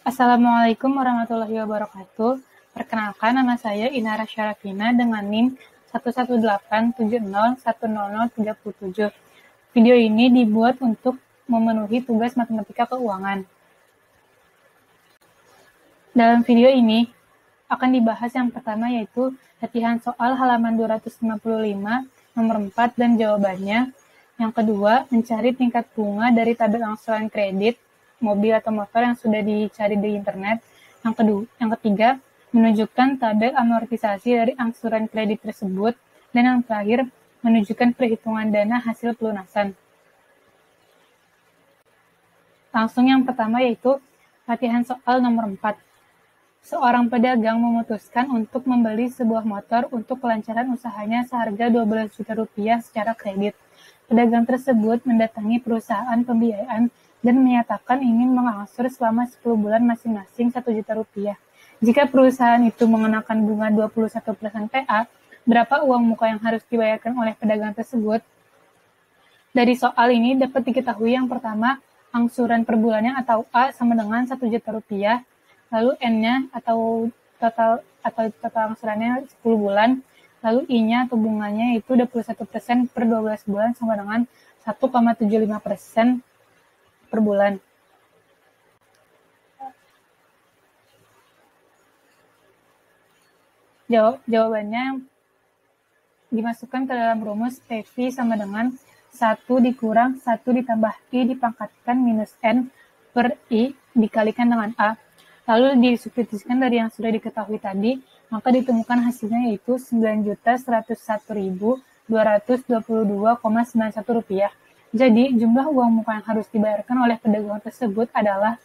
Assalamualaikum warahmatullahi wabarakatuh. Perkenalkan, nama saya Inara Syarafina dengan NIM 11870100037. Video ini dibuat untuk memenuhi tugas matematika keuangan. Dalam video ini akan dibahas yang pertama, yaitu latihan soal halaman 255 nomor 4 dan jawabannya. Yang kedua, mencari tingkat bunga dari tabel angsuran kredit mobil atau motor yang sudah dicari di internet. Yang ketiga, menunjukkan tabel amortisasi dari angsuran kredit tersebut. Dan yang terakhir, menunjukkan perhitungan dana hasil pelunasan. Langsung yang pertama, yaitu latihan soal nomor 4. Seorang pedagang memutuskan untuk membeli sebuah motor untuk kelancaran usahanya seharga 12 juta rupiah secara kredit. Pedagang tersebut mendatangi perusahaan pembiayaan dan menyatakan ingin mengangsur selama 10 bulan masing-masing 1 juta rupiah. Jika perusahaan itu mengenakan bunga 21% PA, berapa uang muka yang harus dibayarkan oleh pedagang tersebut? Dari soal ini dapat diketahui yang pertama, angsuran per bulannya atau A sama dengan 1 juta rupiah, lalu N-nya atau total angsurannya 10 bulan, lalu I-nya atau bunganya itu 21% per 12 bulan sama dengan 1,75% per bulan. Jawabannya dimasukkan ke dalam rumus PV sama dengan 1 dikurang 1 ditambah I dipangkatkan minus N per I dikalikan dengan A. Lalu disubstitusikan dari yang sudah diketahui tadi, maka ditemukan hasilnya yaitu 9.101.222,91 rupiah. Jadi, jumlah uang muka yang harus dibayarkan oleh pedagang tersebut adalah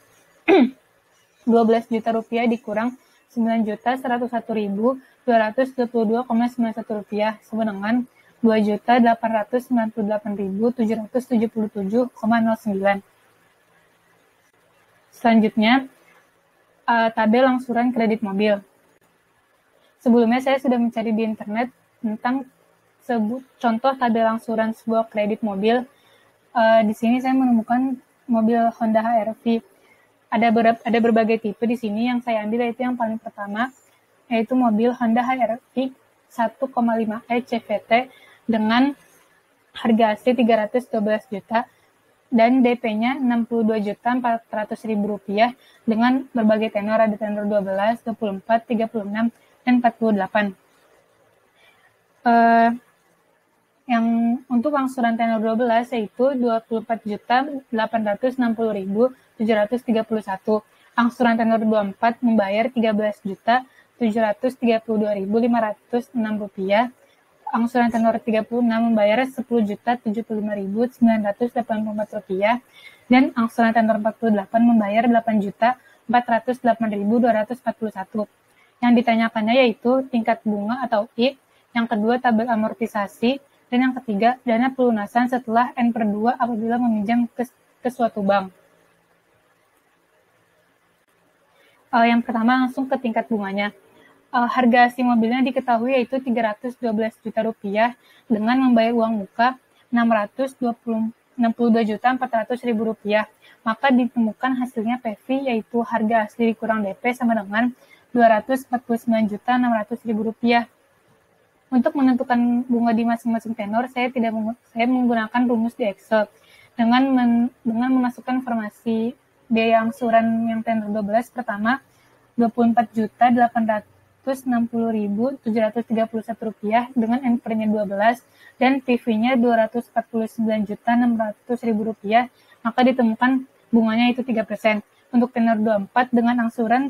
12 juta rupiah dikurang 9.101.222,91 rupiah sama dengan 2.898.777,09. Selanjutnya, tabel angsuran kredit mobil. Sebelumnya saya sudah mencari di internet tentang contoh tabel angsuran sebuah kredit mobil. Di sini saya menemukan mobil Honda HR-V. Ada berbagai tipe di sini. Yang saya ambil yaitu yang paling pertama, yaitu mobil Honda HR-V 1,5e CVT dengan harga asli 312 juta dan DP-nya Rp62.400.000 dengan berbagai tenor, ada tenor 12, 24, 36, dan 48. Yang untuk angsuran tenor 12 yaitu 24.860.731. Angsuran tenor 24 membayar 13.732.506 rupiah. Angsuran tenor 36 membayar 10.075.984 rupiah, dan angsuran tenor 48 membayar 8.408.241. Yang ditanyakannya yaitu tingkat bunga atau I, yang kedua tabel amortisasi, dan yang ketiga dana pelunasan setelah N/2 apabila meminjam ke suatu bank. Yang pertama langsung ke tingkat bunganya. Harga asli mobilnya diketahui yaitu 312 juta rupiah dengan membayar uang muka 62.400.000 rupiah. Maka ditemukan hasilnya PV yaitu harga asli dikurang DP sama dengan 249.600.000 rupiah. Untuk menentukan bunga di masing-masing tenor, saya menggunakan rumus di Excel dengan memasukkan informasi biaya angsuran yang tenor 12 pertama 24.860.731 rupiah dengan N/nya 12 dan PV-nya 249.600.000 rupiah, maka ditemukan bunganya itu 3%. Untuk tenor 24 dengan angsuran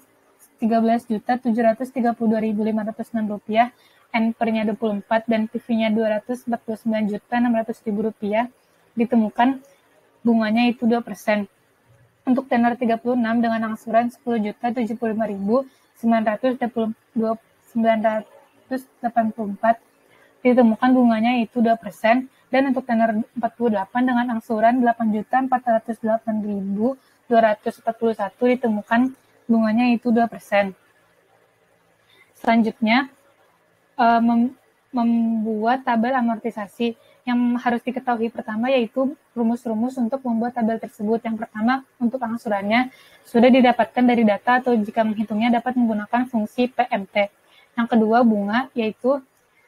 13.732.506 rupiah, N/nya 24 dan PV-nya 249.600.000 rupiah, ditemukan bunganya itu 2%. Untuk tenor 36 dengan angsuran 10.075.984 ditemukan bunganya itu 2%, dan untuk tenor 48 dengan angsuran 8.408.241 ditemukan bunganya itu 2%. Selanjutnya, membuat tabel amortisasi. Yang harus diketahui pertama yaitu rumus-rumus untuk membuat tabel tersebut. Yang pertama, untuk angsurannya sudah didapatkan dari data atau jika menghitungnya dapat menggunakan fungsi PMT. Yang kedua, bunga, yaitu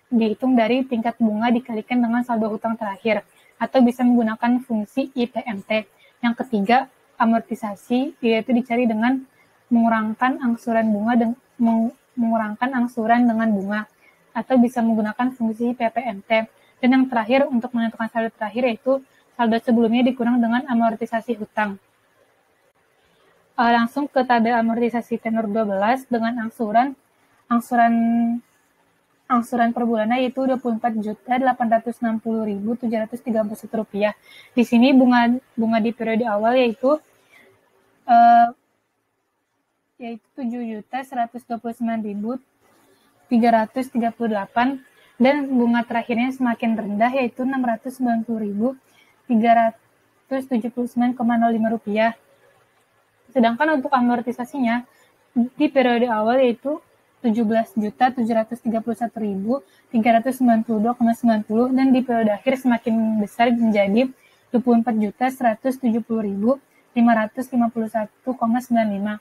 dihitung dari tingkat bunga dikalikan dengan saldo hutang terakhir, atau bisa menggunakan fungsi IPMT. Yang ketiga, amortisasi, yaitu dicari dengan mengurangkan angsuran dengan bunga, atau bisa menggunakan fungsi PPMT. Dan yang terakhir, untuk menentukan saldo terakhir yaitu saldo sebelumnya dikurang dengan amortisasi hutang. Langsung ke tabel amortisasi tenor 12 dengan angsuran per bulannya yaitu Rp24.860.731. Di sini bunga di periode awal yaitu Rp7.129.338 dan bunga terakhirnya semakin rendah yaitu Rp690.379,05. Sedangkan untuk amortisasinya di periode awal yaitu Rp17.331.392,90 dan di periode akhir semakin besar menjadi Rp24.170.551,95.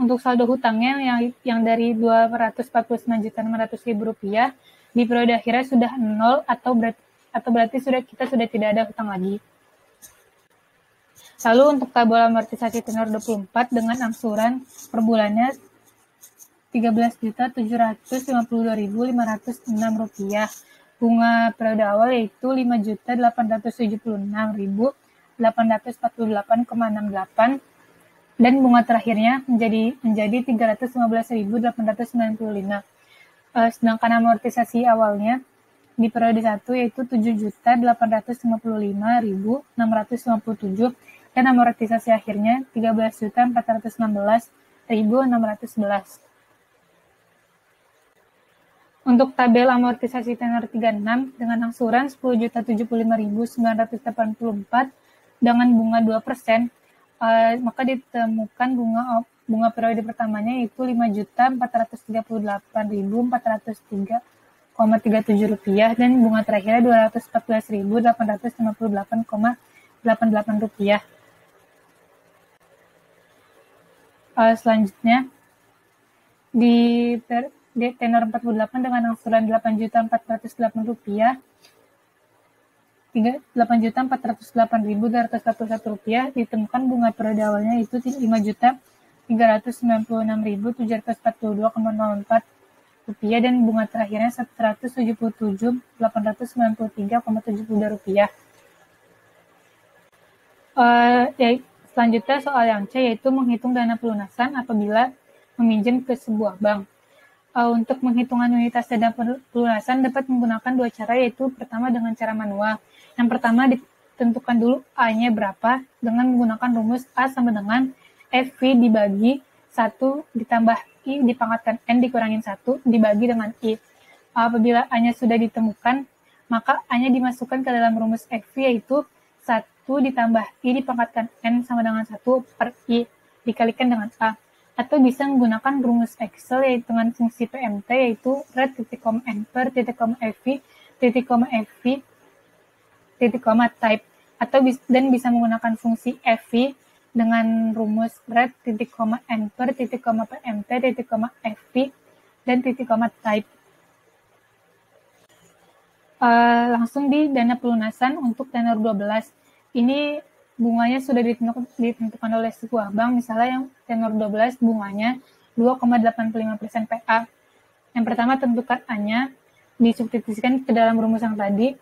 Untuk saldo hutangnya yang dari Rp249.600.000 di periode akhirnya sudah nol atau berarti kita sudah tidak ada hutang lagi. Lalu untuk tabel amortisasi tenor 24 dengan angsuran per bulannya Rp13.752.506. Bunga periode awal yaitu Rp5.876.848,68 dan bunga terakhirnya menjadi Rp315.895. Sedangkan amortisasi awalnya di periode 1 yaitu Rp7.855.657 dan amortisasi akhirnya Rp13.416.611. Untuk tabel amortisasi tenor 36 dengan angsuran Rp10.075.984 dengan bunga 2%, maka ditemukan bunga periode pertamanya yaitu Rp5.438.403,37 dan bunga terakhirnya Rp214.858,88. Selanjutnya di tenor 48 dengan angsuran Rp8.408.000 Rp8.408.241 ditemukan bunga periode awalnya itu Rp5.399.742,04 dan bunga terakhirnya Rp177.893,72. Selanjutnya soal yang C yaitu menghitung dana pelunasan apabila meminjam ke sebuah bank. Untuk menghitungan unitas dana pelunasan dapat menggunakan dua cara yaitu pertama dengan cara manual. Yang pertama ditentukan dulu A-nya berapa dengan menggunakan rumus A sama dengan FV dibagi 1 ditambah I dipangkatkan N dikurangin 1 dibagi dengan I. Apabila A-nya sudah ditemukan, maka A-nya dimasukkan ke dalam rumus FV yaitu 1 ditambah I dipangkatkan N sama dengan 1 per I dikalikan dengan A. Atau bisa menggunakan rumus Excel yaitu dengan fungsi PMT yaitu ret.n per .fv, .type atau dan bisa menggunakan fungsi fv dengan rumus ret.n per .pmt, .fv dan .type. Langsung di dana pelunasan untuk tenor 12. Ini bunganya sudah ditentukan oleh sebuah bank, misalnya yang tenor 12 bunganya 2,85% PA. Yang pertama tentukan A-nya, disubstitusikan ke dalam rumus yang tadi,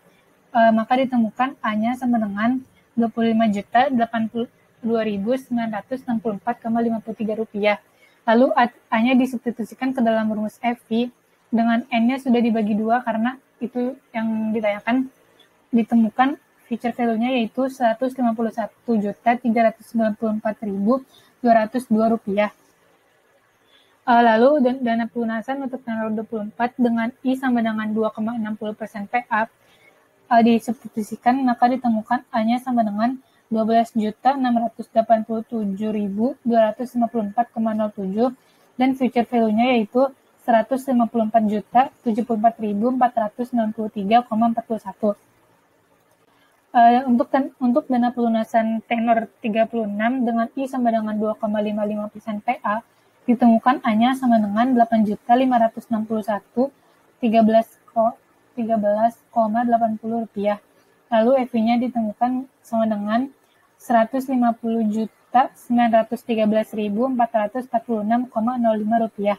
maka ditemukan A-nya sama dengan Rp25.082.964,53. Lalu A-nya disubstitusikan ke dalam rumus FV, dengan N-nya sudah dibagi 2 karena itu yang ditanyakan, ditemukan feature value-nya yaitu Rp151.394.202. Lalu dana pelunasan untuk tenor 24 dengan I sama dengan 2,60% PA disubstitusikan, maka ditemukan A-nya sama dengan Rp12.687.254,07 dan future value-nya yaitu 154.074.493,41. Untuk dana pelunasan tenor 36 dengan I sama dengan 2,55% PA, ditemukan A-nya sama dengan 8.561.13,80 rupiah. Lalu EV-nya ditemukan sama dengan 150.913.446,05 rupiah.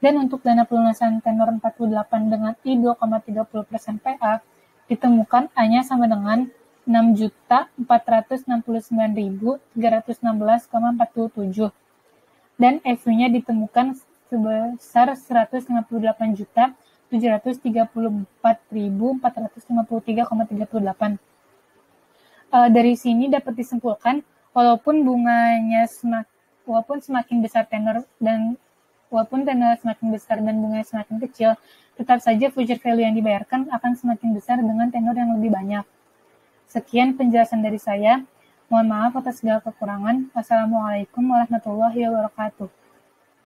Dan untuk dana pelunasan tenor 48 dengan I 2,30% PA, ditemukan A-nya sama dengan 6.469.316,47 dan EV-nya ditemukan sebesar 158.734.453,38. Dari sini dapat disimpulkan walaupun semakin besar tenor dan bunganya semakin kecil, tetap saja future value yang dibayarkan akan semakin besar dengan tenor yang lebih banyak. Sekian penjelasan dari saya. Mohon maaf atas segala kekurangan. Wassalamualaikum warahmatullahi wabarakatuh.